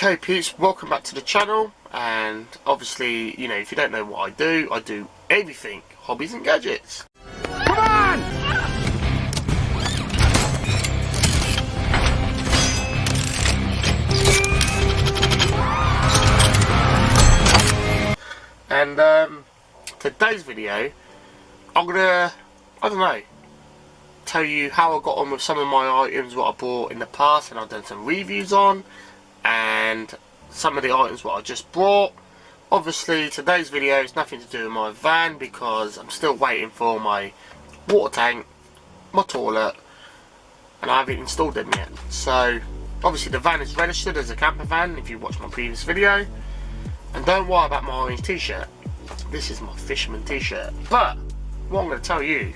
Okay peeps, welcome back to the channel, and obviously, you know, if you don't know what I do everything, hobbies and gadgets. Come on! And today's video, I'm gonna, I don't know, tell you how I got on with some of my items what I bought in the past and I've done some reviews on, and some of the items what I just brought. Obviously today's video is nothing to do with my van because I'm still waiting for my water tank, my toilet, and I haven't installed them yet. So obviously the van is registered as a camper van if you watched my previous video. And don't worry about my orange t-shirt, this is my fisherman t-shirt. But what I'm going to tell you,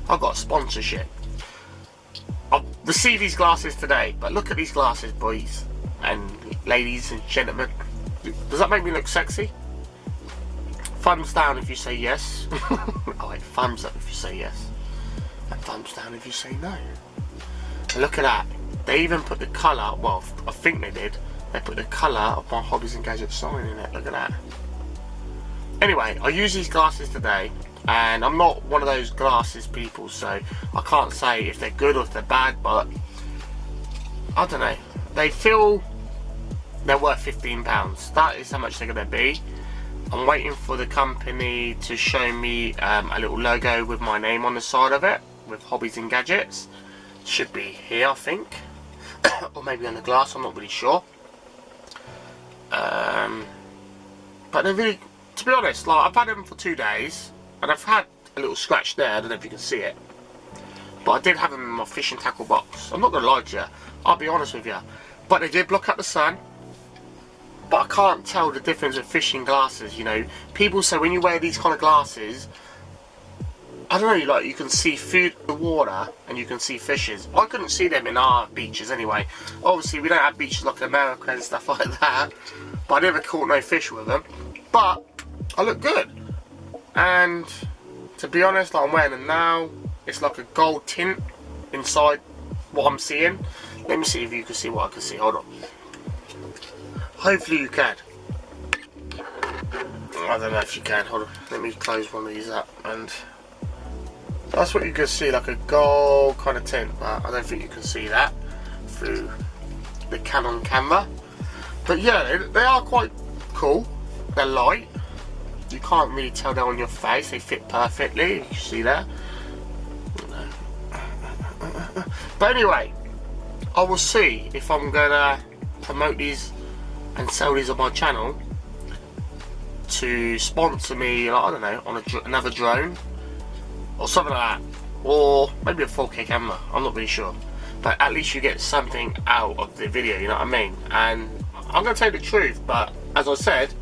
I got a sponsorship. I received these glasses today, but look at these glasses, boys and ladies and gentlemen. Does that make me look sexy? Thumbs down if you say yes. Oh wait, thumbs up if you say yes, and thumbs down if you say no. And look at that, they even put the colour, well I think they did, they put the colour of my hobbies and gadgets sign in it. Look at that. Anyway, I use these glasses today, and I'm not one of those glasses people, so I can't say if they're good or if they're bad, but I don't know, they feel they're worth £15. That is how much they're going to be. I'm waiting for the company to show me a little logo with my name on the side of it, with hobbies and gadgets. Should be here, I think. Or maybe on the glass, I'm not really sure. But they're really, to be honest, like I've had them for 2 days, and I've had a little scratch there, I don't know if you can see it. But I did have them in my fishing tackle box. I'm not going to lie to you, I'll be honest with you. But they did block out the sun. But I can't tell the difference of fishing glasses, you know. People say when you wear these kind of glasses, I don't know, like you can see food in the water and you can see fishes. I couldn't see them in our beaches anyway. Obviously we don't have beaches like America and stuff like that. But I never caught no fish with them. But I look good. And to be honest, like I'm wearing them now. It's like a gold tint inside what I'm seeing. Let me see if you can see what I can see. Hold on. Hopefully you can. I don't know if you can. Hold on. Let me close one of these up. And that's what you can see, like a gold kind of tint. But I don't think you can see that through the Canon camera. But yeah, they are quite cool. They're light. You can't really tell they're on your face. They fit perfectly. You can see that. But anyway, I will see if I'm gonna promote these and sell these on my channel to sponsor me, like, I don't know, on another drone or something like that, or maybe a 4K camera. I'm not really sure, but at least you get something out of the video, you know what I mean? And I'm gonna tell you the truth, but as I said,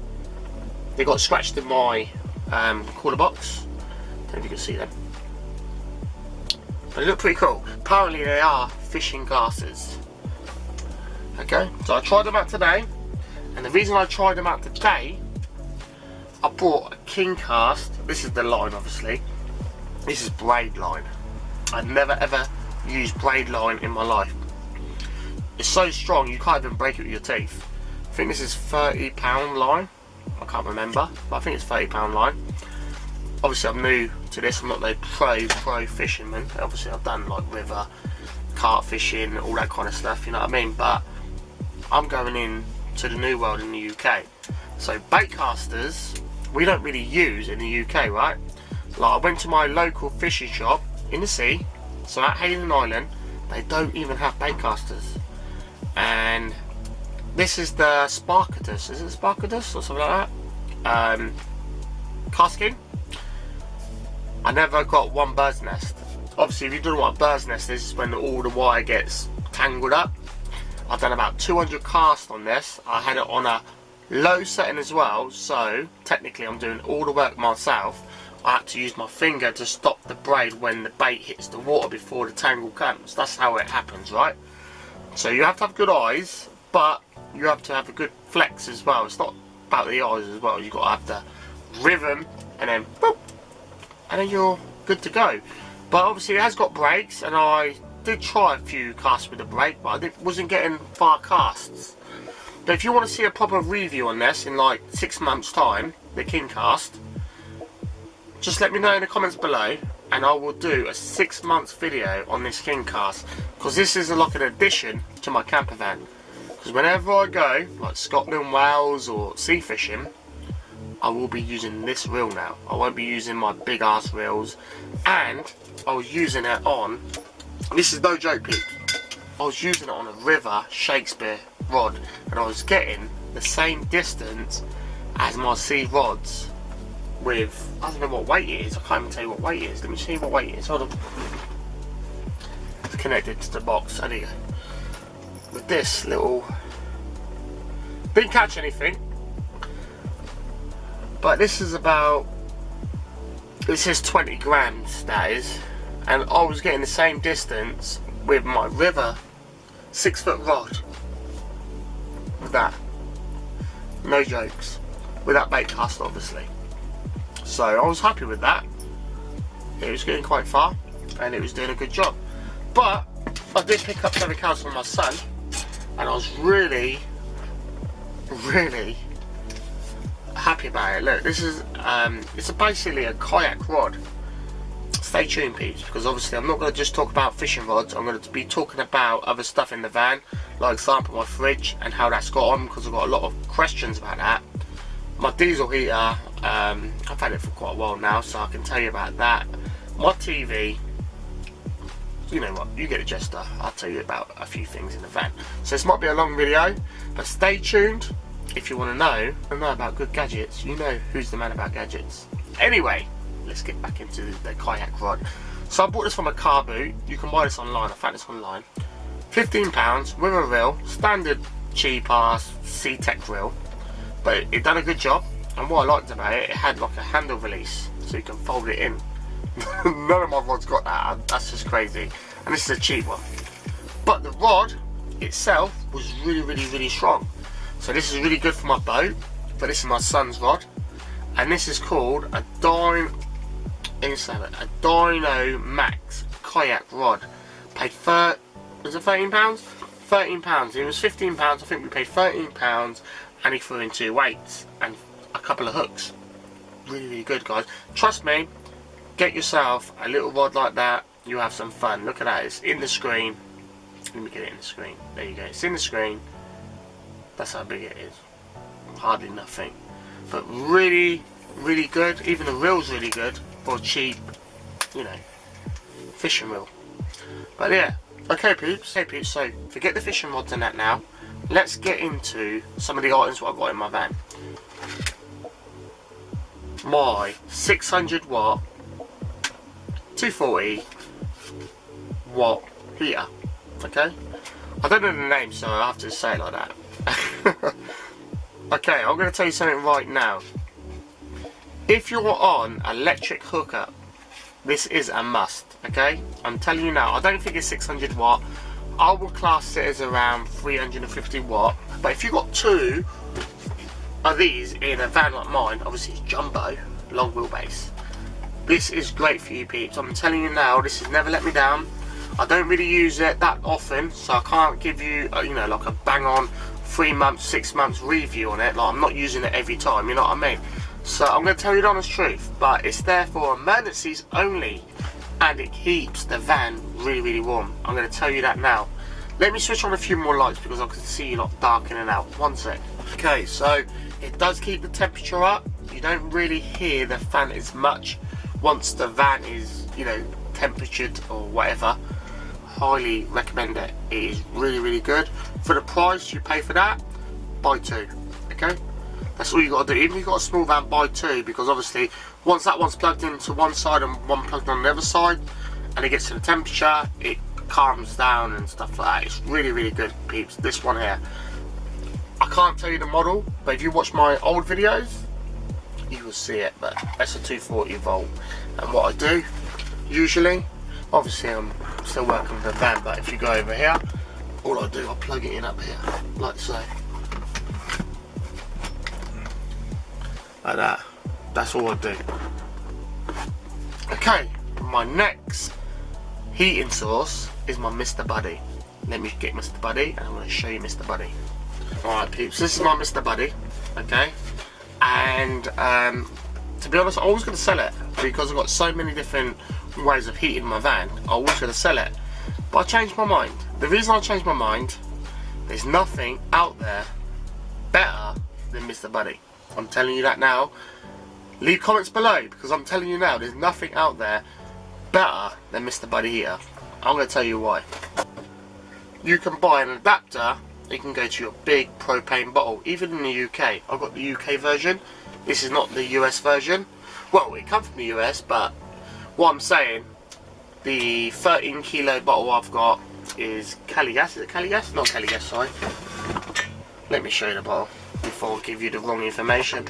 they got scratched in my cooler box. Don't know if you can see them. They look pretty cool. Apparently they are fishing glasses. Okay, so I tried them out today, and the reason I tried them out today, I bought a King cast. This is the line, obviously. This is braid line. I've never ever used braid line in my life. It's so strong you can't even break it with your teeth. I think this is £30 line. I can't remember, but I think it's £30 line. Obviously I'm new to this, I'm not no pro fisherman. Obviously I've done like river, carp fishing, all that kind of stuff, you know what I mean? But I'm going in to the new world in the UK. So bait casters, we don't really use in the UK, right? Like I went to my local fishing shop in the sea, so at Hayden Island, they don't even have bait casters. And this is the Sparkatus, is it Sparkatus or something like that? Casting. I never got one bird's nest. Obviously if you don't know what a bird's nest is, it's when all the wire gets tangled up. I've done about 200 casts on this. I had it on a low setting as well, so technically I'm doing all the work myself. I had to use my finger to stop the braid when the bait hits the water before the tangle comes. That's how it happens, right? So you have to have good eyes, but you have to have a good flex as well. It's not about the eyes as well. You've got to have the rhythm, and then boop, and then you're good to go. But obviously it has got brakes, and I did try a few casts with the brake, but I wasn't getting far casts. But if you want to see a proper review on this in like 6 months time, the Kingcast, just let me know in the comments below, and I will do a 6 months video on this Kingcast, because this is like an addition to my camper van. Because whenever I go, like Scotland, Wales or sea fishing, I will be using this reel now. I won't be using my big ass reels. And I was using it on, this is no joke peeps, I was using it on a River Shakespeare rod, and I was getting the same distance as my sea rods with, I don't know what weight it is, I can't even tell you what weight it is. Let me see what weight it is, hold on. It's connected to the box, there you go. With this little, didn't catch anything, but this is about, it says 20 grams that is, and I was getting the same distance with my River 6 foot rod with that, no jokes, with that bait cast obviously. So I was happy with that. It was getting quite far and it was doing a good job. But I did pick up something else from my son, and I was really happy about it. Look, this is it's basically a kayak rod. Stay tuned peeps, because obviously I'm not going to just talk about fishing rods, I'm going to be talking about other stuff in the van, like example my fridge and how that's got on, because I've got a lot of questions about that. My diesel heater, I've had it for quite a while now, so I can tell you about that. My TV, you know what, you get the gist. I'll tell you about a few things in the van. So this might be a long video, but stay tuned if you want to know about good gadgets. You know who's the man about gadgets. Anyway, let's get back into the kayak rod. So I bought this from a car boot. You can buy this online, I found this online. £15 with a reel, standard cheap ass C-Tech reel, but it done a good job. And what I liked about it, it had like a handle release, so you can fold it in. None of my rods got that, that's just crazy. And this is a cheap one. But the rod itself was really strong. So this is really good for my boat, but this is my son's rod. And this is called a Dino Max kayak rod. Paid was it £13? £13. It was £15. I think we paid £13, and he threw in 2 weights and a couple of hooks. Really good, guys. Trust me, get yourself a little rod like that. You have some fun. Look at that. It's in the screen. Let me get it in the screen. There you go. It's in the screen. That's how big it is. Hardly nothing. But really good. Even the reel's really good for a cheap, you know, fishing reel. But yeah, okay peeps, so forget the fishing rods and that now. Let's get into some of the items what I've got in my van. My 600 watt 240 watt heater. Okay, I don't know the name, so I have to say it like that. Okay, I'm going to tell you something right now. If you're on electric hookup, this is a must. Okay, I'm telling you now. I don't think it's 600 watt. I will class it as around 350 watt. But if you've got 2 of these in a van like mine, obviously it's jumbo, long wheelbase, this is great for you peeps. I'm telling you now, this has never let me down. I don't really use it that often, so I can't give you you know, like a bang on 3 months, 6 months review on it. Like, I'm not using it every time, you know what I mean? So I'm going to tell you the honest truth, but it's there for emergencies only, and it keeps the van really warm. I'm going to tell you that now. Let me switch on a few more lights because I can see you lot dark in and out. One sec. Okay, so it does keep the temperature up. You don't really hear the fan as much once the van is, you know, temperatured or whatever. Highly recommend it. It is really good. For the price you pay for that, buy 2. Okay, that's all you got to do. Even if you've got a small van, buy 2, because obviously once that one's plugged into one side and one plugged on the other side, and it gets to the temperature, it calms down and stuff like that. It's really good peeps. This one here, I can't tell you the model, but if you watch my old videos you will see it. But that's a 240 volt, and what I do usually, obviously I'm still working with the van, but if you go over here, all I do, I plug it in up here like so, like that. That's all I do. Okay, my next heating source is my Mr. Buddy. Let me get Mr. Buddy and I'm going to show you Mr. Buddy. Alright peeps, this is my Mr. Buddy, okay, and to be honest I was going to sell it because I've got so many different ways of heating my van. I was going to sell it, but I changed my mind. The reason I changed my mind, there's nothing out there better than Mr. Buddy. I'm telling you that now. Leave comments below, because I'm telling you now, there's nothing out there better than Mr. Buddy heater. I'm going to tell you why. You can buy an adapter. You can go to your big propane bottle, even in the UK. I've got the UK version. This is not the US version. Well, it comes from the US, but what I'm saying, the 13 kilo bottle I've got is Cali gas. Is it Cali gas? Not Cali gas, sorry. Let me show you the bottle before I give you the wrong information.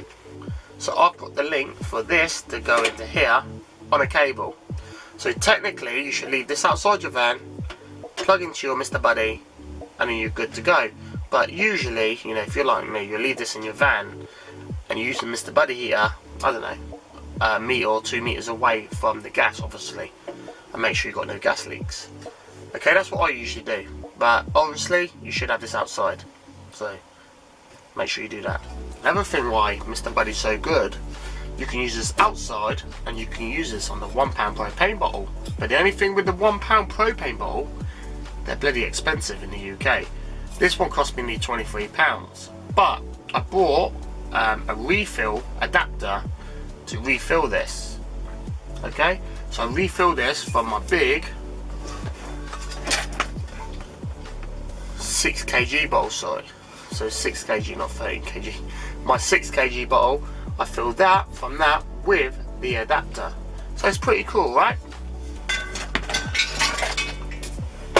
So I've got the link for this to go into here on a cable. So technically you should leave this outside your van, plug into your Mr. Buddy, and then you're good to go. But usually, you know, if you're like me, you leave this in your van and you use the Mr. Buddy heater, I don't know, a metre or 2 meters away from the gas, obviously, and make sure you've got no gas leaks. Okay, that's what I usually do. But obviously, you should have this outside. So make sure you do that. Another thing why Mr. Buddy's so good, you can use this outside and you can use this on the £1 propane bottle. But the only thing with the £1 propane bottle, they're bloody expensive in the UK. This one cost me nearly £23, but I bought a refill adapter to refill this. Okay, so I refill this from my big 6 kg bottle, sorry. So 6 kg, not 13 kg. My 6 kg bottle, I fill that from that with the adapter. So it's pretty cool, right?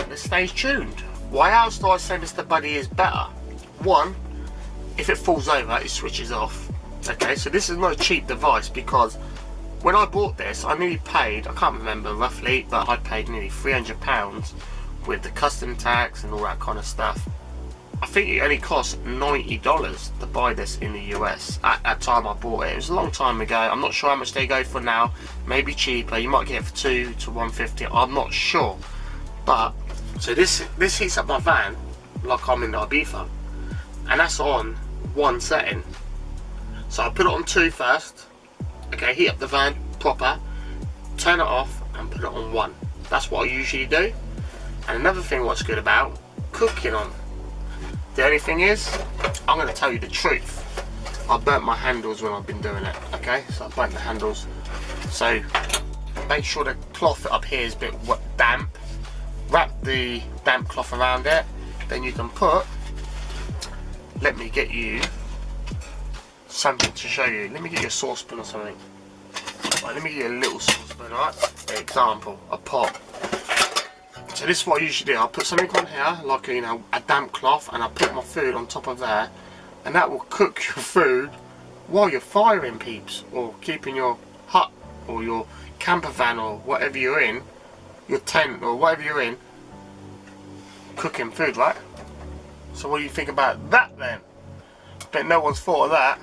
This stays tuned. Why else do I say Mr. Buddy is better? One, if it falls over, it switches off. Okay, so this is not a cheap device, because when I bought this, I nearly paid, I can't remember roughly, but I paid nearly £300 with the custom tax and all that kind of stuff. I think it only cost $90 to buy this in the US at that time I bought it. It was a long time ago. I'm not sure how much they go for now. Maybe cheaper. You might get it for $2 to $150. I'm not sure. But so this heats up my van like I'm in Ibiza, and that's on one setting. So I put it on 2 first. Okay, heat up the van proper, turn it off, and put it on 1. That's what I usually do. And another thing what's good about cooking on. The only thing is, I'm going to tell you the truth. I burnt my handles when I've been doing it, okay? So I burnt the handles. So make sure the cloth up here is a bit damp. Wrap the damp cloth around it. Then you can put, let me get you something to show you. Let me get you a saucepan or something. Right, let me get you a little saucepan, alright? Example, a pot. So this is what I usually do. I'll put something on here, like a damp cloth, and I'll put my food on top of there, and that will cook your food while you're firing, peeps, or keeping your hut or your camper van or whatever you're in, your tent or whatever you're in, cooking food, right? So what do you think about that then? Bet no one's thought of that.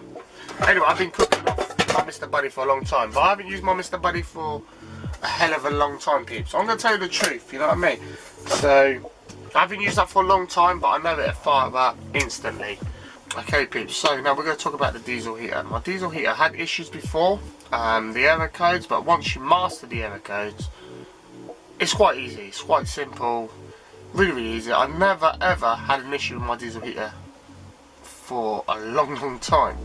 Anyway, I've been cooking off my Mr. Buddy for a long time, but I haven't used my Mr. Buddy for a hell of a long time, peeps. So I'm going to tell you the truth, you know what I mean? So I haven't used that for a long time, but I know it'll fire up instantly. Okay, peeps, so now we're going to talk about the diesel heater. My diesel heater had issues before, the error codes, but once you master the error codes, it's quite easy, it's quite simple, really, really easy. I've never ever had an issue with my diesel heater for a long time.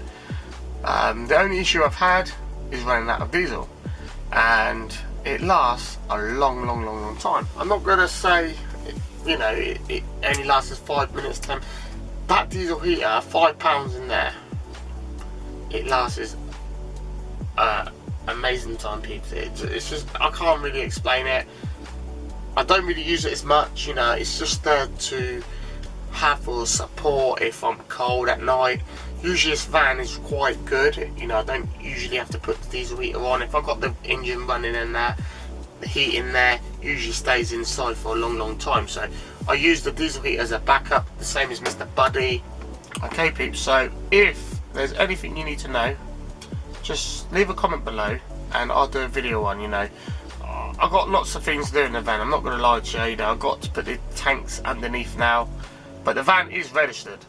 The only issue I've had is running out of diesel, and it lasts a long time. I'm not going to say, you know, it only lasts us 5 minutes, 10. That diesel heater, £5 in there, it lasts amazing time, peeps. It's just, I can't really explain it. I don't really use it as much, you know, it's just there to have for support if I'm cold at night. Usually this van is quite good, you know, I don't usually have to put the diesel heater on. If I've got the engine running in there, the heat in there usually stays inside for a long time. So I use the diesel heater as a backup, the same as Mr. Buddy. Okay, peeps, so if there's anything you need to know, just leave a comment below and I'll do a video on, you know. I've got lots of things to do in the van, I'm not going to lie to you, you know, I've got to put the tanks underneath now. But the van is registered,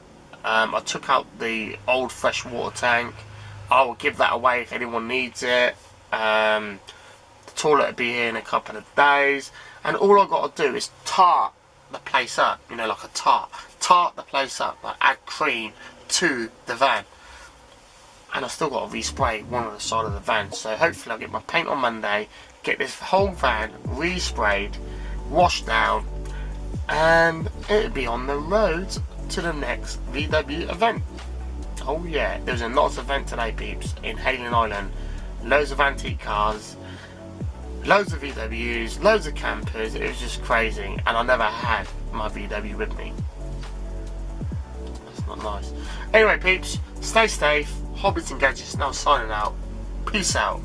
I took out the old fresh water tank. I will give that away if anyone needs it. The toilet will be here in a couple of days, and all I've got to do is tart the place up, you know, like a tart the place up, like add cream to the van. And I've still got to respray one on the side of the van, so hopefully I'll get my paint on Monday, get this whole van resprayed, washed down, and it'll be on the road to the next VW event. Oh yeah, there was a nice event today, peeps, in Hayling Island. Loads of antique cars, loads of VWs, loads of campers. It was just crazy, and I never had my VW with me. That's not nice. Anyway, peeps, stay safe. Hobbies and Gadgets now signing out. Peace out.